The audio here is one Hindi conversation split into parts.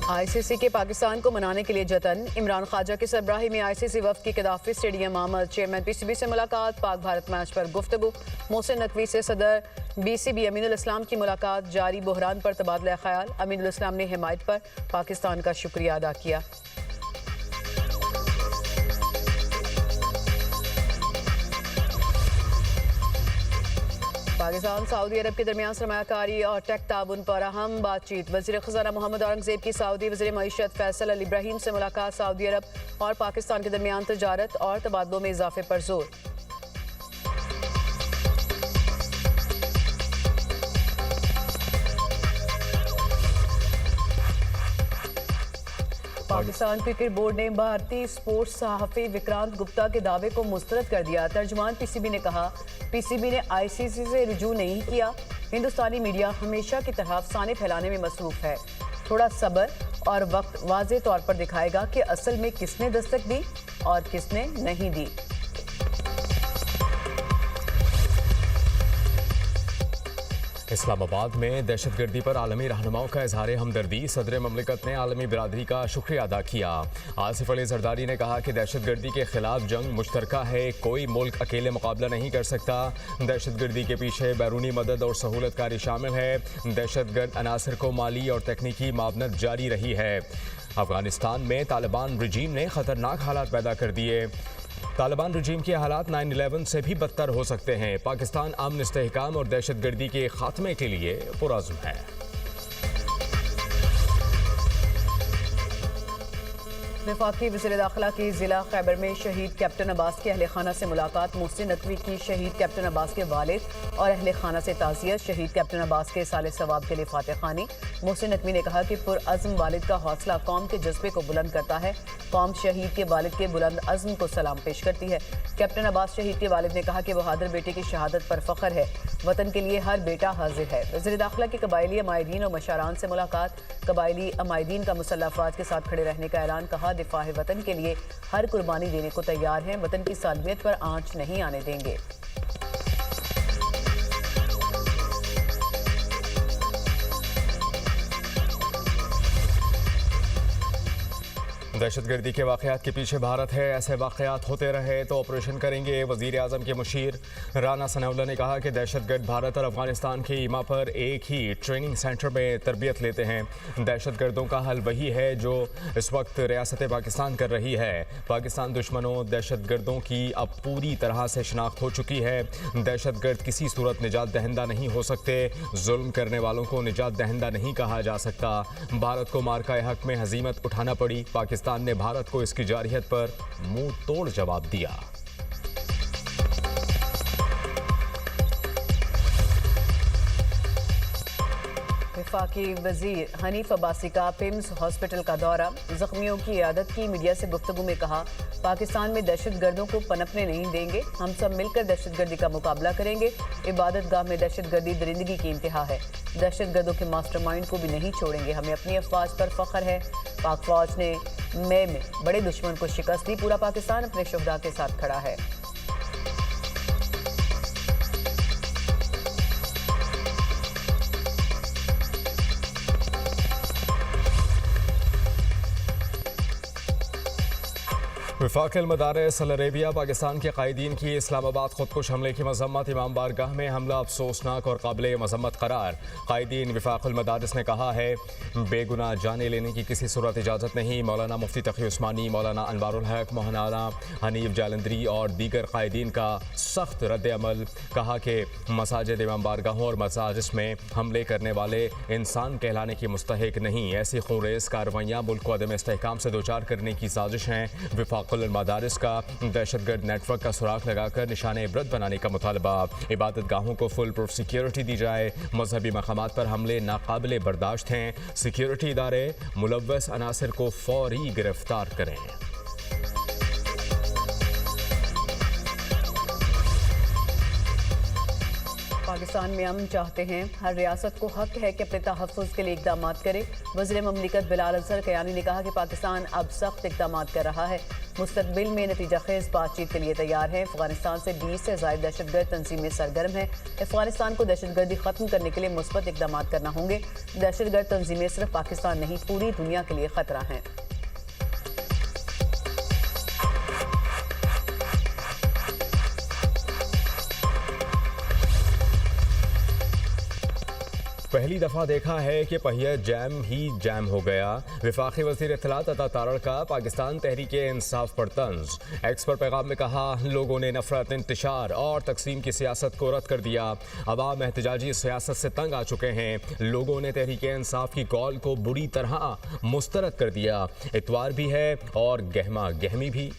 ICC के पाकिस्तान को मनाने के लिए जतन। इमरान ख्वाजा की सरबराही में ICC वफ्द की कदाफी स्टेडियम आमद। चेयरमैन PCB से मुलाकात। पाक भारत मैच पर गुफ्तगू। मोहसिन नकवी से सदर BCB अमीनुल इस्लाम की मुलाकात। जारी बहरान पर तबादला ख्याल। अमीनुल इस्लाम ने हिमायत पर पाकिस्तान का शुक्रिया अदा किया। पाकिस्तान सऊदी अरब के दरमियान सरमायाकारी और टेक ताउन पर अहम बातचीत। वज़ीर ख़ज़ाना मोहम्मद औरंगज़ेब की सऊदी वज़ीर मईशत फैसल अल इब्राहीम से मुलाकात। सऊदी अरब और पाकिस्तान के दरमियान तजारत और तबादलों में इजाफे पर जोर। पाकिस्तान क्रिकेट बोर्ड ने भारतीय स्पोर्ट्स सहाफ़ी विक्रांत गुप्ता के दावे को मुस्तरद कर दिया। तर्जुमान PCB ने कहा, PCB ने ICC से रुजू नहीं किया। हिंदुस्तानी मीडिया हमेशा की तरह अफसाने फैलाने में मसरूफ है। थोड़ा सब्र और वक्त वाज़े तौर पर दिखाएगा कि असल में किसने दस्तक दी और किसने नहीं दी। इस्लामाबाद में दहशतगर्दी पर आलमी रहनुमाओं का इजहार हमदर्दी। सदर ममलिकत ने आलमी बिरादरी का शुक्रिया अदा किया। आसिफ अली जरदारी ने कहा कि दहशतगर्दी के खिलाफ जंग मुश्तरका है, कोई मुल्क अकेले मुकाबला नहीं कर सकता। दहशतगर्दी के पीछे बैरूनी मदद और सहूलतकारी शामिल है। दहशतगर्द अनासर को माली और तकनीकी मावनत जारी रही है। अफगानिस्तान में तालिबान रजीम ने खतरनाक हालात पैदा कर दिए। तालिबान रजीम के हालात 9/11 से भी बदतर हो सकते हैं। पाकिस्तान अमन, इस्तेहकाम और दहशतगर्दी के खात्मे के लिए पुरअज़्म है। वफाकी वज़ीर दाखिला की ज़िला खैबर में शहीद कैप्टन अब्बास के अहल खाना से मुलाकात। मोहसिन नकवी की शहीद कैप्टन अब्बास के वालिद और अहल खाना से ताज़ियत। शहीद कैप्टन अब्बास के साले सवाब के लिए फातह खानी। मोहसिन नकवी ने कहा कि पुरअज़्म वालिद का हौसला कौम के जज्बे को बुलंद करता है। कौम शहीद के वालिद के बुलंद अज़्म को सलाम पेश करती है। कैप्टन अब्बास शहीद के वालिद ने कहा कि बहादुर बेटे की शहादत पर फ़ख्र है। वतन के लिए हर बेटा हाजिर है। वज़ीर दाखिला की कबायली अमायदीन और मशारान से मुलाकात। कबायली अमायदीन का मुसल्लह अफवाज के साथ खड़े रहने का ऐलान। कहा, दिफाए वतन के लिए हर कुर्बानी देने को तैयार हैं। वतन की सालमियत पर आंच नहीं आने देंगे। दहशतगर्दी के वाक़यात के पीछे भारत है। ऐसे वाक़यात होते रहे तो ऑपरेशन करेंगे। वज़ीर आज़म के मुशीर राना सनाउल्लाह ने कहा कि दहशतगर्द भारत और अफगानिस्तान के ईमा पर एक ही ट्रेनिंग सेंटर में तरबियत लेते हैं। दहशतगर्दों का हल वही है जो इस वक्त रियासत पाकिस्तान कर रही है। पाकिस्तान दुश्मनों दहशतगर्दों की अब पूरी तरह से शनाख्त हो चुकी है। दहशतगर्द किसी सूरत निजात दहिंदा नहीं हो सकते। जुल्म करने वालों को निजात दहिंदा नहीं कहा जा सकता। भारत को मार्का हक में हजीमत उठाना पड़ी। पाकिस्तान ने भारत को इसकी जारहियत पर मुंह तोड़ जवाब दिया। वफाकी वज़ीर हनीफ अब्बासी का पिम्स हॉस्पिटल का दौरा। जख्मियों की इयादत की। मीडिया से गुफ्तगू में कहा, पाकिस्तान में दहशतगर्दों को पनपने नहीं देंगे। हम सब मिलकर दहशतगर्दी का मुकाबला करेंगे। इबादत गाह में दहशतगर्दी दरिंदगी की इंतहा है। दहशतगर्दों के मास्टरमाइंड को भी नहीं छोड़ेंगे। हमें अपनी अफवाज पर फख्र है। पाक फौज ने मई में बड़े दुश्मन को शिकस्त दी। पूरा पाकिस्तान अपने शुहदा के साथ खड़ा है। वफाक मदारस अल अरेबिया पाकिस्तान के कायदीन की इस्लामाबाद खुदकुश हमले की मजम्मत। इमाम बारगाह में हमला अफसोसनाक और काबिल मजम्मत करार। कायदीन वफाक मदारस ने कहा है, बेगुनाह जाने लेने की किसी सूरत इजाज़त नहीं। मौलाना मुफ्ती तकी उस्मानी, मौलाना अनवारुल हक, मौलाना हनीफ जालंधरी और दीगर कायदीन का सख्त रद्द अमल। कहा कि मसाजिद, इमाम बारगाहों और मसाजिद में हमले करने वाले इंसान कहलाने की मुस्तहिक नहीं। ऐसी खूरेज़ कार्रवाइयाँ मुल्क को अदम इस्तेहकाम से दो चार करने की साजिश हैं। वफाक मदारिस का दहशतगर्द नेटवर्क का सुराग लगाकर निशाने इबरत बनाने का मुतालबा। इबादत गाहों को फुल प्रूफ सिक्योरिटी दी जाए। मजहबी मकामात पर हमले नाकाबिले बर्दाश्त हैं। सिक्योरिटी इदारे मुलव्वस अनासर को फौरी गिरफ्तार करें। पाकिस्तान में अमन चाहते हैं, हर रियासत को हक है कि अपने तहफ़्फ़ुज़ के लिए इक़दाम करे। वज़ीर ममलिकत बिलाल अज़हर कयानी ने कहा कि पाकिस्तान अब सख्त इक़दाम कर रहा है, मुस्तक़बिल में नतीजाखेज़ बातचीत के लिए तैयार है। अफ़गानिस्तान से 20 से ज़ायद दहशतगर्द तंजीमें सरगर्म हैं। अफ़गानिस्तान को दहशतगर्दी ख़त्म करने के लिए मुस्बत इक़दाम करना होंगे। दहशतगर्द तंजीमें सिर्फ पाकिस्तान नहीं, पूरी दुनिया के लिए ख़तरा हैं। पहली दफा देखा है कि पहिया जैम ही जैम हो गया। वफाकी वज़ीर इत्तलात अता तारड़ का पाकिस्तान तहरीक इंसाफ पर तंज। एक्स पर पैगाम में कहा, लोगों ने नफरत, इंतशार और तकसीम की सियासत को रद्द कर दिया। अवाम एहतजाजी सियासत से तंग आ चुके हैं। लोगों ने तहरीक इंसाफ की कॉल को बुरी तरह मुस्तरद कर दिया। इतवार भी है और गहमा गहमी भी।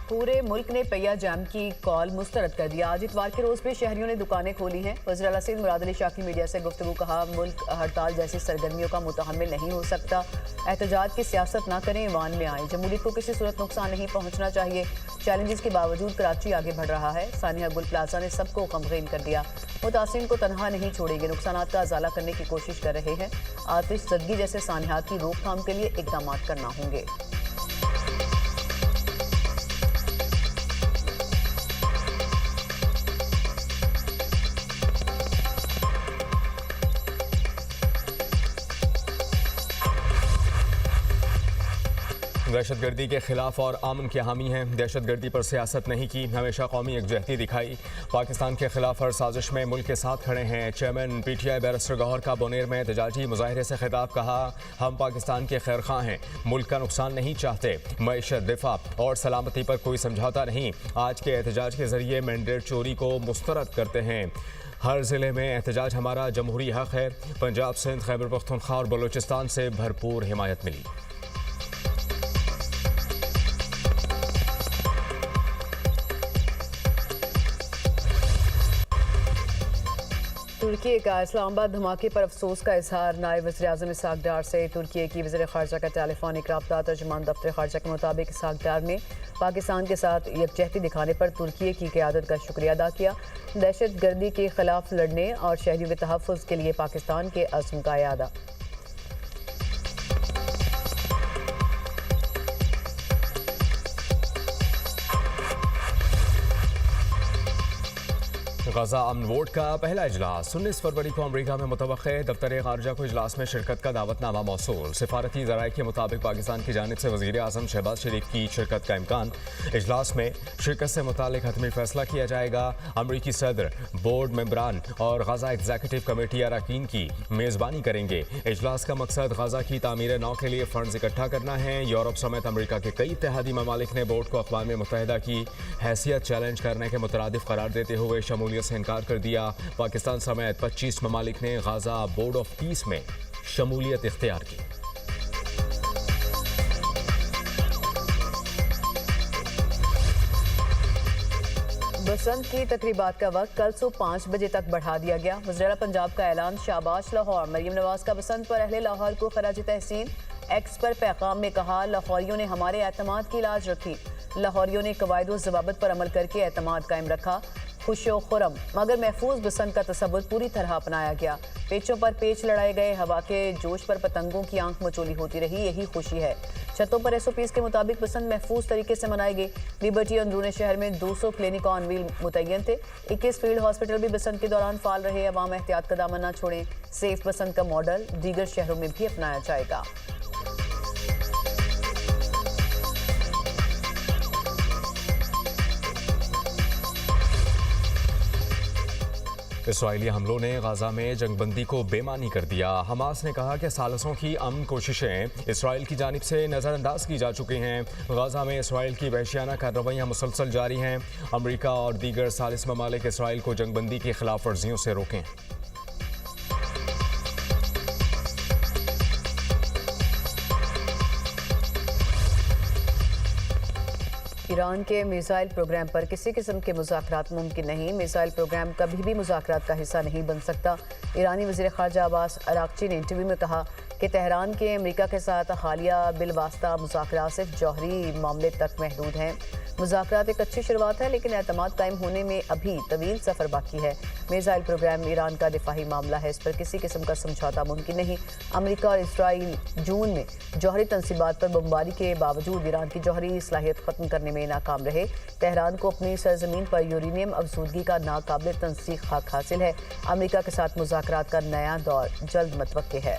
पूरे मुल्क ने पहिया जैम की कॉल मुस्तरद कर दिया। आज इतवार के रोज भी शहरियों ने दुकानें खोली हैं। वज़ीर आला सिंध मुराद अली शाह की मीडिया से गुफ्तगू कहा, मुल्क हड़ताल जैसी सरगर्मियों का मुतहम्मिल नहीं हो सकता। एहतजाज की सियासत ना करें, ईवान में आए। जमहूरियत को किसी सूरत नुकसान नहीं पहुंचना चाहिए। चैलेंजेस के बावजूद कराची आगे बढ़ रहा है। सानिया गुल प्लाजा ने सबको गमगीन कर दिया। मुतासिरीन को तनहा नहीं छोड़ेंगे, नुकसानात का अजाला करने की कोशिश कर रहे हैं। आतिश ज़दगी जैसे सानियात की रोकथाम के लिए इक़दाम करना होंगे। दहशतगर्दी के खिलाफ और अमन के हामी हैं। दहशतगर्दी पर सियासत नहीं की, हमेशा कौमी यकजहती दिखाई। पाकिस्तान के खिलाफ हर साजिश में मुल्क के साथ खड़े हैं। चेयरमैन PTI बैरिस्टर गौहर का बोनेर में एहतजाजी मुजाहरे से खिताब। कहा, हम पाकिस्तान के खैर खां हैं, मुल्क का नुकसान नहीं चाहते। मईशत, दिफा और सलामती पर कोई समझौता नहीं। आज के एहतजाज के जरिए मैंडेट चोरी को मुस्तरद करते हैं। हर ज़िले में एहतजाज हमारा जमहूरी हक है। पंजाब, सिंध, खैबर पख्तूनख्वा और बलूचिस्तान से भरपूर हिमायत मिली। तुर्की का इस्लामाबाद धमाके पर अफसोस का इजहार। नायब वज़ीर आज़म इसहाक डार से तुर्की की वज़ीर ख़ारजा का टेलीफोनिक रब्ता। तर्जुमान दफ्तर ख़ारजा के मुताबिक इसहाक डार ने पाकिस्तान के साथ यकजहती दिखाने पर तुर्की की क़यादत का शुक्रिया अदा किया। दहशत गर्दी के खिलाफ लड़ने और शहरियों के तहफ़्फ़ुज़ के लिए पाकिस्तान के अज़्म का यादा। गजा अमन वोट का पहला इजलास 19 फरवरी को अमरीका में मुतवक्के। दफ्तर खारजा को इजलास में शिरकत का दावतनामा मौसूल। सिफारती ज़राए के मुताबिक पाकिस्तान की जानिब से वज़ीर आज़म शहबाज शरीफ की शिरकत का इम्कान। इजलास में शिरकत से मुतालिक हतमी फैसला किया जाएगा। अमरीकी सदर, बोर्ड मेंबरान और गजा एग्जीक्यूटिव कमेटी अरकान की मेज़बानी करेंगे। इजलास का मकसद गजा की तामीर नौ के लिए फ़ंड्स इकट्ठा करना है। यूरोप समेत अमरीका के कई इत्तेहादी ममालिक ने बोर्ड को अक़वाम मुत्तहिदा की हैसियत चैलेंज करने के मुतरादिफ करार देते हुए शमूलियत से इनकार कर दिया। पाकिस्तान समेत 25 ममालिक ने गाजा बोर्ड ऑफ पीस में शमूलियत इख्तियार की। बसंत की तकरीबात का वक्त कल सुबह 5 बजे तक बढ़ा दिया गया। वज़ीर पंजाब का ऐलान। शाबाश लाहौर। मरियम नवाज का बसंत पर अहले लाहौर को खराज तहसीन। एक्स पर पैगाम में कहा, लाहौरियों ने हमारे एतमाद की लाज रखी। लाहौरियों ने कवायद व ज़वाबित पर अमल करके एतमाद कायम रखा। खुशो खुरम मगर महफूज बसंत का तसव्वुर पूरी तरह अपनाया गया। पेचों पर पेच लड़ाए गए, हवा के जोश पर पतंगों की आंख मचोली होती रही, यही खुशी है। छतों पर SOPs के मुताबिक बसंत महफूज तरीके से मनाई गई। लिबर्टी अंदरूनी शहर में 200 क्लिनिक ऑन व्हील मुतय्यन थे। 21 फील्ड हॉस्पिटल भी बसंत के दौरान फाल रहे। अवाम एहतियात का दामन न छोड़ें। सेफ बसंत का मॉडल दीगर शहरों में भी अपनाया जाएगा। इसराइली हमलों ने गाजा में जंगबंदी को बेमानी कर दिया। हमास ने कहा कि सालसों की अमन कोशिशें इसराइल की जानिब से नज़रअंदाज की जा चुकी हैं। गाजा में इसराइल की वहशियाना कार्रवाइयाँ मुसलसल जारी हैं। अमरीका और दीगर सालिस ममालिक इसराइल को जंगबंदी की खिलाफ वर्जियों से रोकें। ईरान के मिसाइल प्रोग्राम पर किसी किस्म के मुज़ाकरात मुमकिन नहीं। मिसाइल प्रोग्राम कभी भी मुज़ाकरात का हिस्सा नहीं बन सकता। ईरानी वज़ीर ख़ारजा अब्बास अराग़ची ने इंटरव्यू में कहा कि कि तेहरान के अमेरिका के साथ हालिया बिलवास्ता मुज़ाकरात सिर्फ जौहरी मामले तक महदूद हैं। मुज़ाकरात एक अच्छी शुरुआत है, लेकिन एतमाद कायम होने में अभी तवील सफ़र बाकी है। मिसाइल प्रोग्राम ईरान का दिफाही मामला है, इस पर किसी किस्म का समझौता मुमकिन नहीं। अमेरिका और इसराइल जून में जौहरी तनसीबात पर बमबारी के बावजूद ईरान की जौहरी सलाहियत ख़त्म करने में नाकाम रहे। तेहरान को अपनी सरजमीन पर यूरेनियम अफजूदगी का नाकाबिल तनसीख हक हासिल है। अमेरिका के साथ मुज़ाकरात का नया दौर जल्द मतवक्के है।